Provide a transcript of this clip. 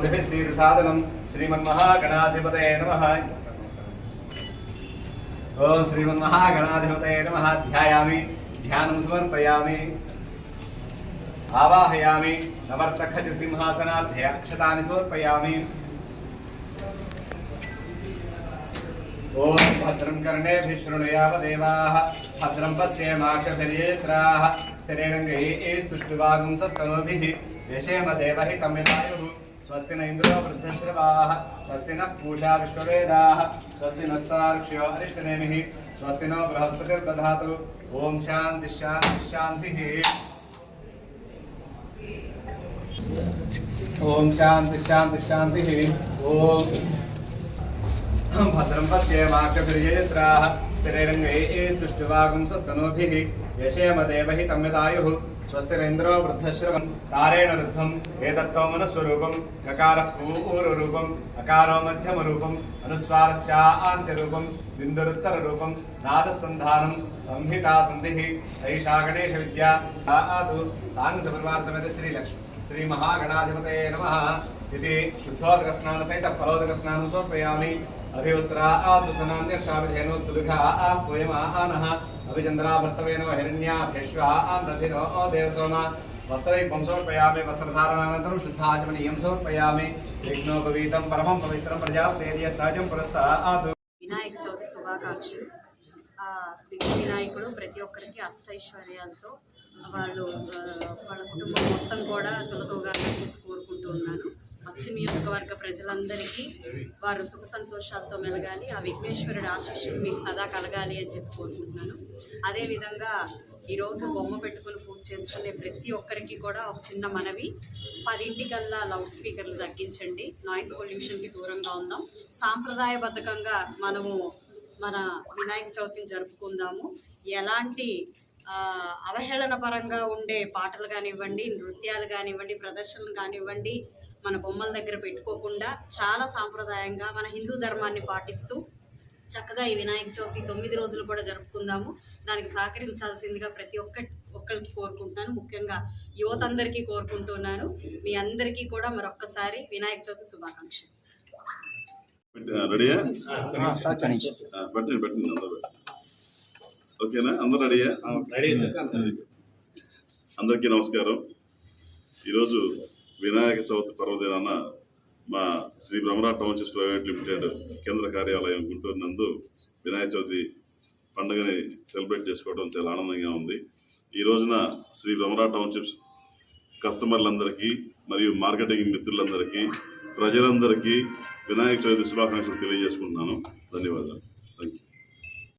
सर्वसिद्धिभिः सीदसादनं श्रीमन्महागणाधिपतये नमः। ओम श्रीमन्महागणाधिपतये नमः। ध्यायामि, ध्यानं समर्पयामि, आवाहयामि। नवर्तखचित सिंहासनार्थे अक्षतानि समर्पयामि। ओम भद्रं कर्णेभिः शृणुयाम देवाः, भद्रं पश्येमाक्षभिर्येत्राः, स्थिरैरङ्गैः स्तुष्टुवागुंसस्तनूभिः यशेम देवहितं यदायुः। स्वस्ति न इन्द्रो वृद्धश्रवाः, स्वस्ति नः पूषा विश्ववेदाः, स्वस्ति नस्तार्क्ष्यो अरिष्टनेमिः, स्वस्ति नो बृहस्पतिर्दधातु। ओम शांति शांति शान्तिः। ओम शांति शांति शान्तिः। ओम भद्रं पश्येमाक्षभिर्येत्राः, स्थिरैरङ्गैः स्तुष्टुवागुंसस्तनूभिः यशेम देवहितं यदायुः। स्वस्तिरेन्द्रो वृद्धश्रवं कारेण वृद्धं एतत्तो मनस्वरूपं गकारः पूर्वरूपम् अकारो मध्यमरूपं अनुस्वारश्चान्त्यरूपं बिन्दुरुत्तररूपं नादसन्धानं संहिता सन्धिः सैषा गणेशविद्या आतु सांगसपरिवारसमेत श्री महागणाधिपतये नमः इति शुद्धोदकस्नानसहितं फलोदकस्नानं समर्पयामि। अभिवस्त्रा आसुसनान्यर्षाभिधेनो सुलुघा पूयमानः अभिचन्द्रा भर्तवेनो हिरण्याभ्यश्वा आम्रधिनो देवसोम वस्त्रैकं समर्पयामि। वस्त्रधारणानन्तरं शुद्धाचमनीयं समर्पयामि। यज्ञोपवीतं परमं पवित्रं प्रजापतेर्य सहजं पुरस्तात्। వినాయక చవితి శుభాకాంక్షలు. వినాయకుడు ప్రతి ఒక్కరికి అష్టైశ్వర్యాలతో వాళ్ళ కుటుంబం మొత్తం కూడా తులతూగాలని చెప్పి కోరుకుంటూ ఉన్నాను. పశ్చిమ నియోజకవర్గ ప్రజలందరికీ వారు సుఖ సంతోషాలతో మెలగాలి, ఆ విఘ్నేశ్వరుడి ఆశీస్సులు మీకు సదా కలగాలి అని చెప్పి కోరుకుంటున్నాను. అదేవిధంగా ఈరోజు బొమ్మ పెట్టుకుని పూజ చేసుకునే ప్రతి ఒక్కరికి కూడా ఒక చిన్న మనవి, 10 లౌడ్ స్పీకర్లు తగ్గించండి, నాయిస్ పొల్యూషన్కి దూరంగా ఉందాం, సాంప్రదాయబద్ధకంగా మనము మన వినాయక చవితిని జరుపుకుందాము. ఎలాంటి అవహేళన పరంగా ఉండే పాటలు కానివ్వండి, నృత్యాలు కానివ్వండి, ప్రదర్శనలు కానివ్వండి మన బొమ్మల దగ్గర పెట్టుకోకుండా చాలా సాంప్రదాయంగా మన హిందూ ధర్మాన్ని పాటిస్తూ చక్కగా ఈ వినాయక చవితి 9 రోజులు కూడా జరుపుకుందాము. దానికి సహకరించాల్సిందిగా ప్రతి ఒక్కరికి కోరుకుంటున్నాను. ముఖ్యంగా యువత అందరికీ కోరుకుంటున్నాను. మీ అందరికీ కూడా మరొక్కసారి వినాయక చవితి శుభాకాంక్షలు. అందరికీ నమస్కారం. ఈరోజు వినాయక చవితి పర్వదినాన మా Shri Brahmaraj townships private limited కేంద్ర కార్యాలయం గుంటూరు నందు వినాయక చవితి పండుగని సెలబ్రేట్ చేసుకోవడం చాలా ఆనందంగా ఉంది. ఈ రోజున శ్రీ బ్రహ్మరాజ్ టౌన్షిప్స్ కస్టమర్లందరికీ మరియు మార్కెటింగ్ మిత్రులందరికీ ప్రజలందరికీ వినాయక చవితి శుభాకాంక్షలు తెలియజేసుకుంటున్నాను. ధన్యవాదాలు.